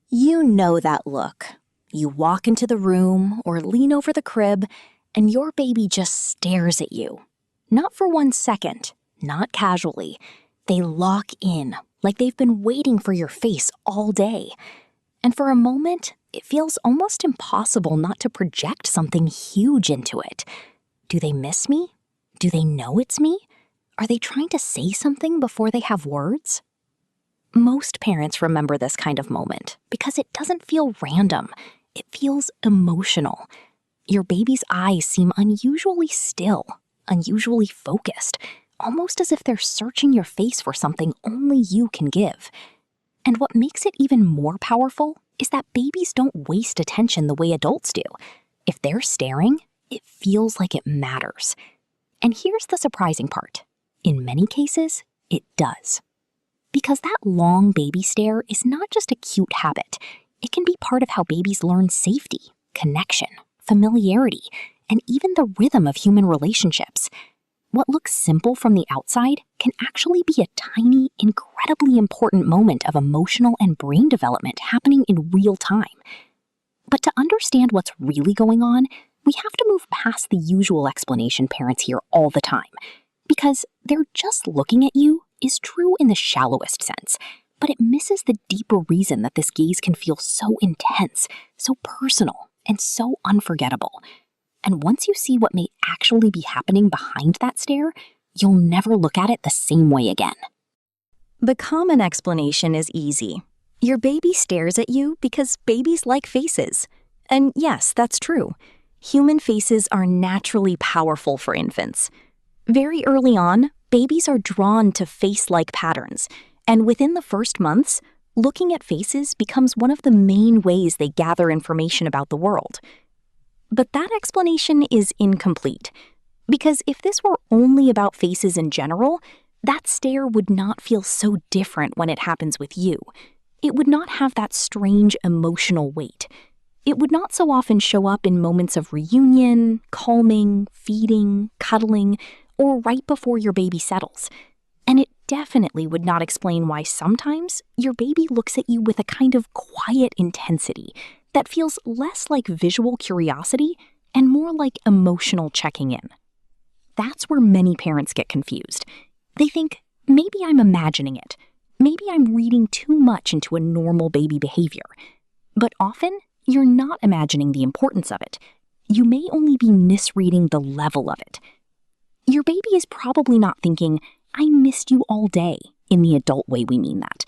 You know that look. You walk into the room or lean over the crib, and your baby just stares at you. Not for 1 second, not casually. They lock in, like they've been waiting for your face all day. And for a moment, it feels almost impossible not to project something huge into it. Do they miss me? Do they know it's me? Are they trying to say something before they have words? Most parents remember this kind of moment because it doesn't feel random. It feels emotional. Your baby's eyes seem unusually still, unusually focused, almost as if they're searching your face for something only you can give. And what makes it even more powerful is that babies don't waste attention the way adults do. If they're staring, it feels like it matters. And here's the surprising part. In many cases, it does. Because that long baby stare is not just a cute habit. It can be part of how babies learn safety, connection, familiarity, and even the rhythm of human relationships. What looks simple from the outside can actually be a tiny, incredibly important moment of emotional and brain development happening in real time. But to understand what's really going on, we have to move past the usual explanation parents hear all the time. Because they're just looking at you is true in the shallowest sense, but it misses the deeper reason that this gaze can feel so intense, so personal, and so unforgettable. And once you see what may actually be happening behind that stare, you'll never look at it the same way again. The common explanation is easy. Your baby stares at you because babies like faces. And yes, that's true. Human faces are naturally powerful for infants. Very early on, babies are drawn to face-like patterns, and within the first months, looking at faces becomes one of the main ways they gather information about the world. But that explanation is incomplete, because if this were only about faces in general, that stare would not feel so different when it happens with you. It would not have that strange emotional weight. It would not so often show up in moments of reunion, calming, feeding, cuddling, or right before your baby settles. And it definitely would not explain why sometimes your baby looks at you with a kind of quiet intensity that feels less like visual curiosity and more like emotional checking in. That's where many parents get confused. They think, maybe I'm imagining it. Maybe I'm reading too much into a normal baby behavior. But often, you're not imagining the importance of it. You may only be misreading the level of it. Your baby is probably not thinking, I missed you all day, in the adult way we mean that.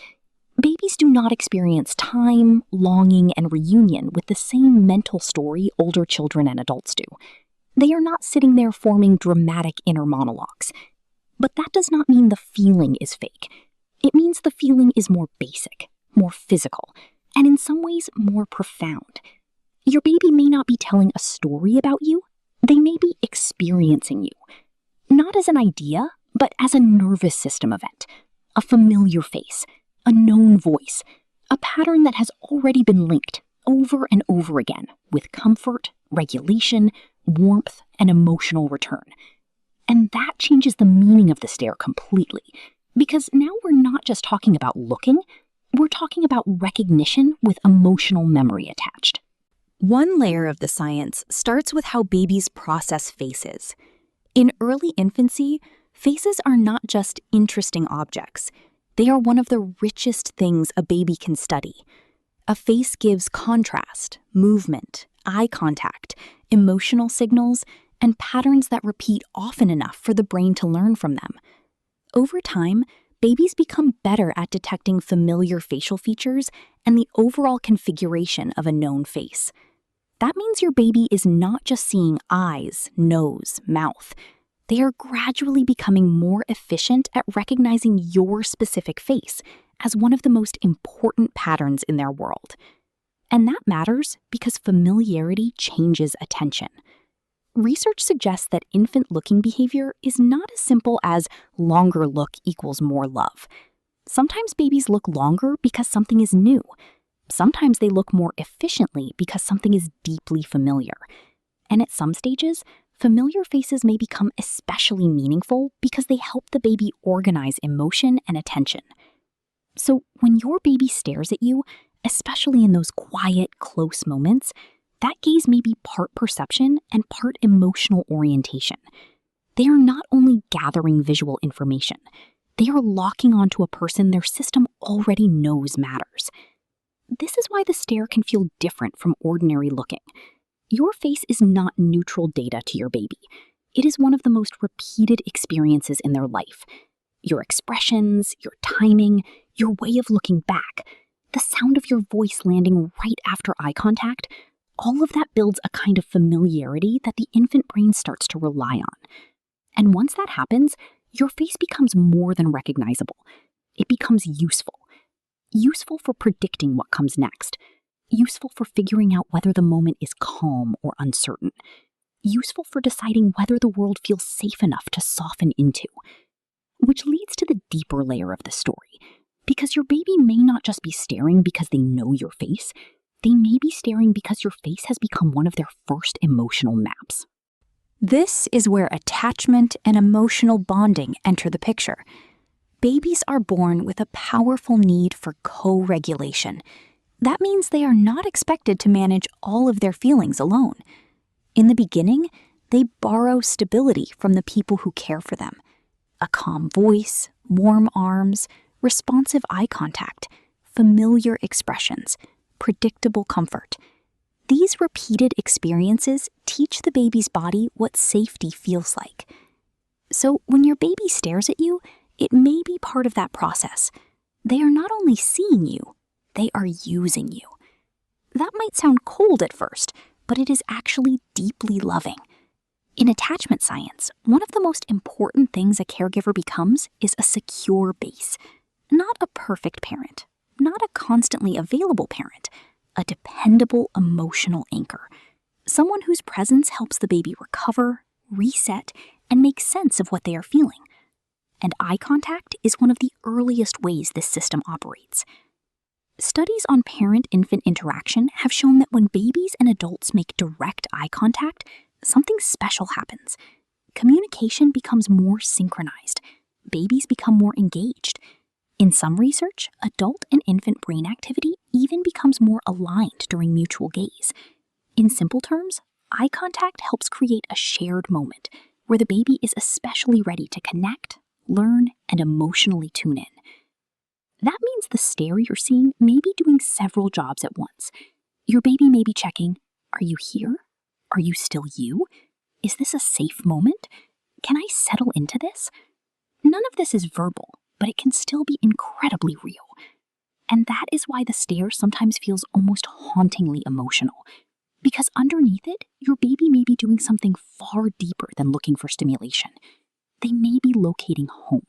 Babies do not experience time, longing, and reunion with the same mental story older children and adults do. They are not sitting there forming dramatic inner monologues. But that does not mean the feeling is fake. It means the feeling is more basic, more physical, and in some ways more profound. Your baby may not be telling a story about you. They may be experiencing you. Not as an idea, but as a nervous system event, a familiar face, a known voice, a pattern that has already been linked over and over again with comfort, regulation, warmth, and emotional return. And that changes the meaning of the stare completely, because now we're not just talking about looking, we're talking about recognition with emotional memory attached. One layer of the science starts with how babies process faces. In early infancy, faces are not just interesting objects. They are one of the richest things a baby can study. A face gives contrast, movement, eye contact, emotional signals, and patterns that repeat often enough for the brain to learn from them. Over time, babies become better at detecting familiar facial features and the overall configuration of a known face. That means your baby is not just seeing eyes, nose, mouth. They are gradually becoming more efficient at recognizing your specific face as one of the most important patterns in their world. And that matters because familiarity changes attention. Research suggests that infant looking behavior is not as simple as longer look equals more love. Sometimes babies look longer because something is new. Sometimes they look more efficiently because something is deeply familiar. And at some stages, familiar faces may become especially meaningful because they help the baby organize emotion and attention. So when your baby stares at you, Especially in those quiet, close moments, that gaze may be part perception and part emotional orientation. They are not only gathering visual information, they are locking onto a person their system already knows matters. This is why the stare can feel different from ordinary looking. Your face is not neutral data to your baby. It is one of the most repeated experiences in their life. Your expressions, your timing, your way of looking back, the sound of your voice landing right after eye contact, all of that builds a kind of familiarity that the infant brain starts to rely on. And once that happens, your face becomes more than recognizable. It becomes useful. Useful for predicting what comes next. Useful for figuring out whether the moment is calm or uncertain. Useful for deciding whether the world feels safe enough to soften into. Which leads to the deeper layer of the story. Because your baby may not just be staring because they know your face. They may be staring because your face has become one of their first emotional maps. This is where attachment and emotional bonding enter the picture. Babies are born with a powerful need for co-regulation. That means they are not expected to manage all of their feelings alone. In the beginning, they borrow stability from the people who care for them. A calm voice, warm arms, responsive eye contact, familiar expressions, predictable comfort. These repeated experiences teach the baby's body what safety feels like. So when your baby stares at you, it may be part of that process. They are not only seeing you, they are using you. That might sound cold at first, but it is actually deeply loving. In attachment science, one of the most important things a caregiver becomes is a secure base. Not a perfect parent, not a constantly available parent, a dependable emotional anchor. Someone whose presence helps the baby recover, reset, and make sense of what they are feeling. And eye contact is one of the earliest ways this system operates. Studies on parent-infant interaction have shown that when babies and adults make direct eye contact, something special happens. Communication becomes more synchronized. Babies become more engaged. In some research, adult and infant brain activity even becomes more aligned during mutual gaze. In simple terms, eye contact helps create a shared moment where the baby is especially ready to connect, learn, and emotionally tune in. That means the stare you're seeing may be doing several jobs at once. Your baby may be checking, are you here? Are you still you? Is this a safe moment? Can I settle into this? None of this is verbal, but it can still be incredibly real. And that is why the stare sometimes feels almost hauntingly emotional. Because underneath it, your baby may be doing something far deeper than looking for stimulation. They may be locating home.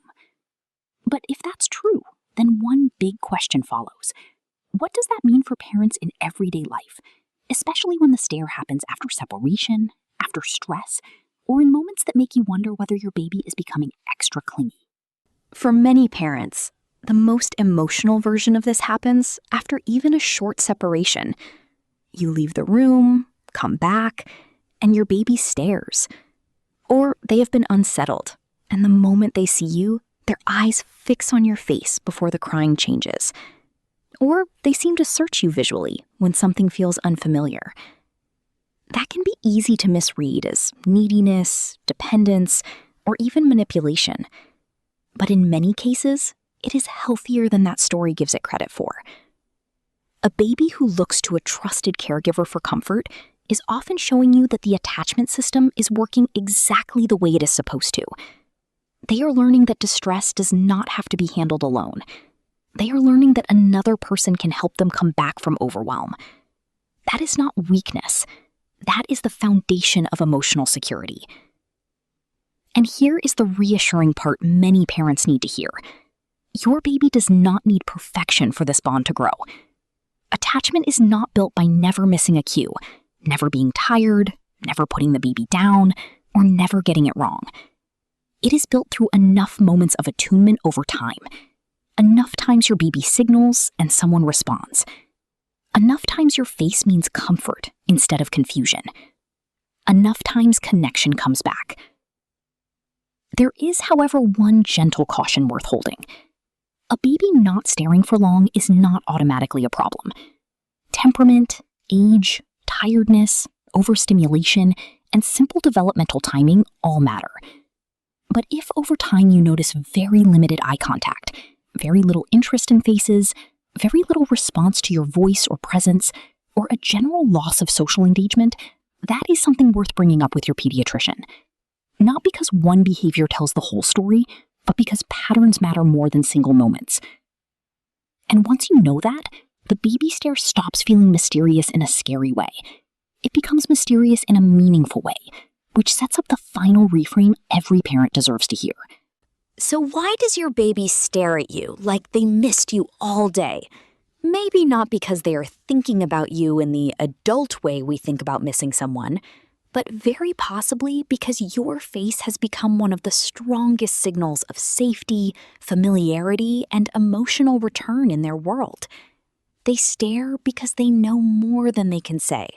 But if that's true, then one big question follows. What does that mean for parents in everyday life, especially when the stare happens after separation, after stress, or in moments that make you wonder whether your baby is becoming extra clingy? For many parents, the most emotional version of this happens after even a short separation. You leave the room, come back, and your baby stares. Or they have been unsettled, and the moment they see you, their eyes fix on your face before the crying changes. Or they seem to search you visually when something feels unfamiliar. That can be easy to misread as neediness, dependence, or even manipulation. But in many cases, it is healthier than that story gives it credit for. A baby who looks to a trusted caregiver for comfort is often showing you that the attachment system is working exactly the way it is supposed to. They are learning that distress does not have to be handled alone. They are learning that another person can help them come back from overwhelm. That is not weakness. That is the foundation of emotional security. And here is the reassuring part many parents need to hear. Your baby does not need perfection for this bond to grow. Attachment is not built by never missing a cue, never being tired, never putting the baby down, or never getting it wrong. It is built through enough moments of attunement over time. Enough times your baby signals and someone responds. Enough times your face means comfort instead of confusion. Enough times connection comes back. There is, however, one gentle caution worth holding. A baby not staring for long is not automatically a problem. Temperament, age, tiredness, overstimulation, and simple developmental timing all matter. But if over time you notice very limited eye contact, very little interest in faces, very little response to your voice or presence, or a general loss of social engagement, that is something worth bringing up with your pediatrician. Not because one behavior tells the whole story, but because patterns matter more than single moments. And once you know that, the baby stare stops feeling mysterious in a scary way. It becomes mysterious in a meaningful way, which sets up the final reframe every parent deserves to hear. So why does your baby stare at you like they missed you all day? Maybe not because they are thinking about you in the adult way we think about missing someone, but very possibly because your face has become one of the strongest signals of safety, familiarity, and emotional return in their world. They stare because they know more than they can say.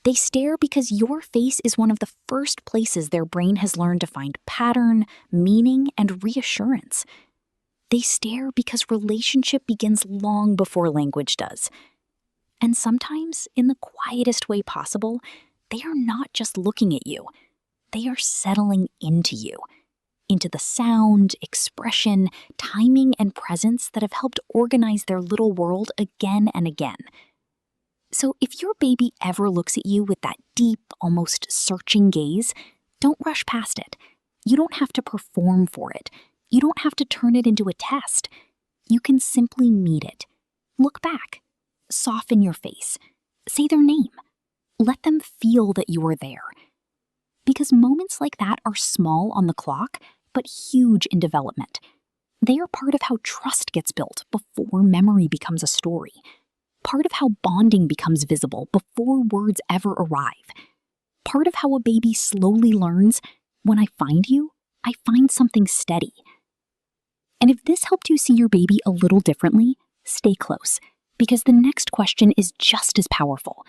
They stare because your face is one of the first places their brain has learned to find pattern, meaning, and reassurance. They stare because relationship begins long before language does. And sometimes, in the quietest way possible, they are not just looking at you. They are settling into you, into the sound, expression, timing, and presence that have helped organize their little world again and again. So if your baby ever looks at you with that deep, almost searching gaze, don't rush past it. You don't have to perform for it. You don't have to turn it into a test. You can simply meet it. Look back. Soften your face. Say their name. Let them feel that you are there. Because moments like that are small on the clock, but huge in development. They are part of how trust gets built before memory becomes a story. Part of how bonding becomes visible before words ever arrive. Part of how a baby slowly learns, when I find you, I find something steady. And if this helped you see your baby a little differently, stay close, because the next question is just as powerful.